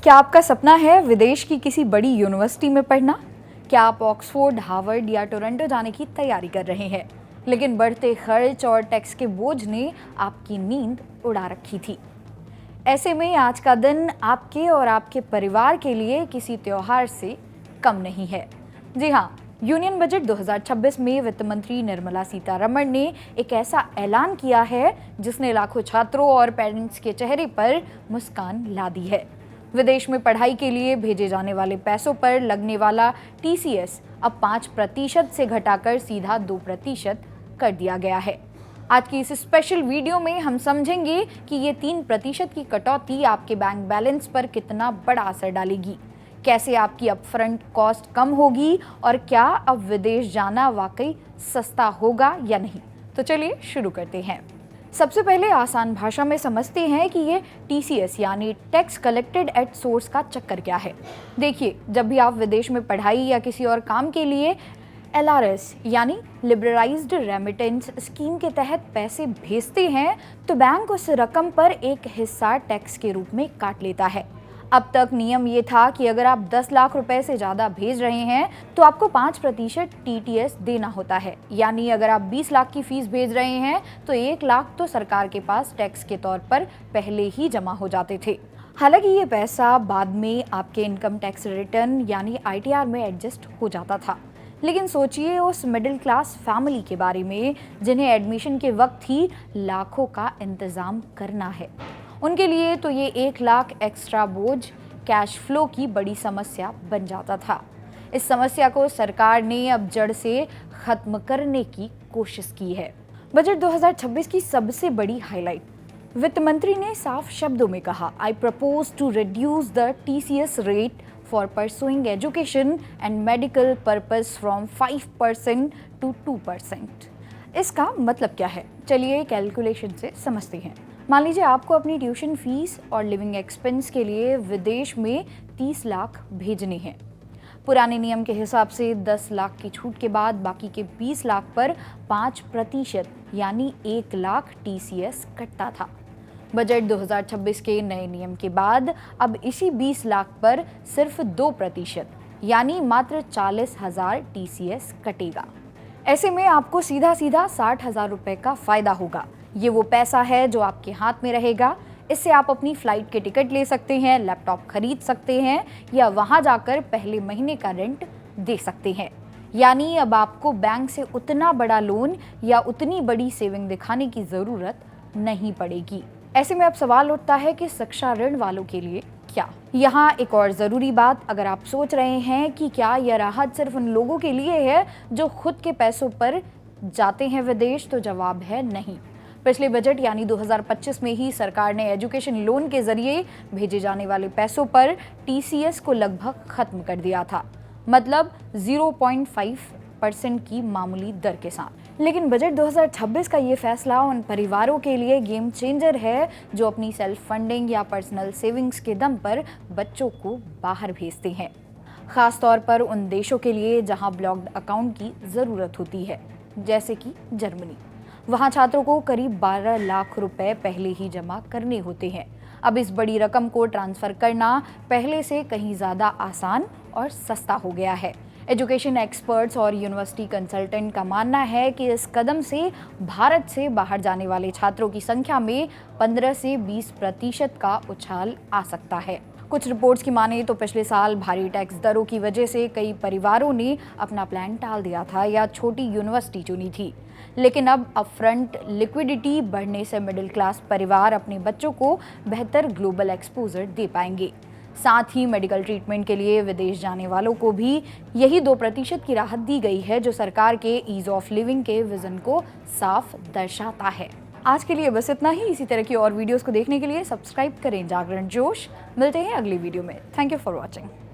क्या आपका सपना है विदेश की किसी बड़ी यूनिवर्सिटी में पढ़ना? क्या आप ऑक्सफोर्ड, हार्वर्ड या टोरंटो जाने की तैयारी कर रहे हैं, लेकिन बढ़ते खर्च और टैक्स के बोझ ने आपकी नींद उड़ा रखी थी? ऐसे में आज का दिन आपके और आपके परिवार के लिए किसी त्योहार से कम नहीं है। जी हाँ, यूनियन बजट 2026 में वित्त मंत्री निर्मला सीतारमण ने एक ऐसा ऐलान किया है जिसने लाखों छात्रों और पेरेंट्स के चेहरे पर मुस्कान ला दी है। विदेश में पढ़ाई के लिए भेजे जाने वाले पैसों पर लगने वाला टीसीएस अब 5% से घटाकर सीधा 2% कर दिया गया है। आज की इस स्पेशल वीडियो में हम समझेंगे कि ये 3% की कटौती आपके बैंक बैलेंस पर कितना बड़ा असर डालेगी, कैसे आपकी अपफ्रंट कॉस्ट कम होगी और क्या अब विदेश जाना वाकई सस्ता होगा या नहीं। तो चलिए शुरू करते हैं। सबसे पहले आसान भाषा में समझते हैं कि ये टीसीएस यानी टैक्स कलेक्टेड एट सोर्स का चक्कर क्या है। देखिए, जब भी आप विदेश में पढ़ाई या किसी और काम के लिए एलआरएस यानी लिबरलाइज्ड रेमिटेंस स्कीम के तहत पैसे भेजते हैं तो बैंक उस रकम पर एक हिस्सा टैक्स के रूप में काट लेता है। अब तक नियम ये था कि अगर आप 10 लाख रुपए से ज़्यादा भेज रहे हैं तो आपको 5% टीटीएस देना होता है। यानी अगर आप 20 लाख की फीस भेज रहे हैं तो 1 लाख तो सरकार के पास टैक्स के तौर पर पहले ही जमा हो जाते थे। हालांकि ये पैसा बाद में आपके इनकम टैक्स रिटर्न यानी आईटीआर में एडजस्ट हो जाता था। लेकिन सोचिए उस मिडिल क्लास फैमिली के बारे में जिन्हें एडमिशन के वक्त ही लाखों का इंतज़ाम करना है। उनके लिए तो ये 1 लाख एक्स्ट्रा बोझ कैश फ्लो की बड़ी समस्या बन जाता था। इस समस्या को सरकार ने अब जड़ से खत्म करने की कोशिश की है। बजट 2026 की सबसे बड़ी हाईलाइट, वित्त मंत्री ने साफ शब्दों में कहा, I propose to reduce the TCS rate for pursuing education and medical purpose from 5% to 2%। इसका मतलब क्या है, चलिए कैलकुलेशन से समझते हैं। मान लीजिए आपको अपनी ट्यूशन फीस और लिविंग एक्सपेंस के लिए विदेश में 30 लाख भेजने हैं। पुराने नियम के हिसाब से 10 लाख की छूट के बाद बाकी के 20 लाख पर 5% यानी 1 लाख टीसीएस कटता था। बजट 2026 के नए नियम के बाद अब इसी 20 लाख पर सिर्फ 2% यानी मात्र 40,000 टीसीएस कटेगा। ऐसे में आपको सीधा 60,000 रुपए का फायदा होगा। ये वो पैसा है जो आपके हाथ में रहेगा। इससे आप अपनी फ्लाइट के टिकट ले सकते हैं, लैपटॉप खरीद सकते हैं या वहां जाकर पहले महीने का रेंट दे सकते हैं। यानी अब आपको बैंक से उतना बड़ा लोन या उतनी बड़ी सेविंग दिखाने की ज़रूरत नहीं पड़ेगी। ऐसे में अब सवाल उठता है कि शिक्षा ऋण वालों के लिए क्या? यहाँ एक और ज़रूरी बात, अगर आप सोच रहे हैं कि क्या यह राहत सिर्फ उन लोगों के लिए है जो खुद के पैसों पर जाते हैं विदेश, तो जवाब है नहीं। पिछले बजट यानी 2025 में ही सरकार ने एजुकेशन लोन के जरिए भेजे जाने वाले पैसों पर टीसीएस को लगभग खत्म कर दिया था, मतलब 0.5% की मामूली दर के साथ। लेकिन बजट 2026 का ये फैसला उन परिवारों के लिए गेम चेंजर है जो अपनी सेल्फ फंडिंग या पर्सनल सेविंग्स के दम पर बच्चों को बाहर भेजते हैं। खास तौर पर उन देशों के लिए जहां ब्लॉक्ड अकाउंट की ज़रूरत होती है, जैसे कि जर्मनी। वहां छात्रों को करीब 12 लाख रुपए पहले ही जमा करने होते हैं। अब इस बड़ी रकम को ट्रांसफ़र करना पहले से कहीं ज़्यादा आसान और सस्ता हो गया है। एजुकेशन एक्सपर्ट्स और यूनिवर्सिटी कंसल्टेंट का मानना है कि इस कदम से भारत से बाहर जाने वाले छात्रों की संख्या में 15 से 20% का उछाल आ सकता है। कुछ रिपोर्ट्स की माने तो पिछले साल भारी टैक्स दरों की वजह से कई परिवारों ने अपना प्लान टाल दिया था या छोटी यूनिवर्सिटी चुनी थी। लेकिन अब अपफ्रंट लिक्विडिटी बढ़ने से मिडिल क्लास परिवार अपने बच्चों को बेहतर ग्लोबल एक्सपोजर दे पाएंगे। साथ ही मेडिकल ट्रीटमेंट के लिए विदेश जाने वालों को भी यही 2% की राहत दी गई है, जो सरकार के ईज ऑफ लिविंग के विजन को साफ दर्शाता है। आज के लिए बस इतना ही। इसी तरह की और वीडियोस को देखने के लिए सब्सक्राइब करें जागरण जोश। मिलते हैं अगली वीडियो में। Thank you for watching.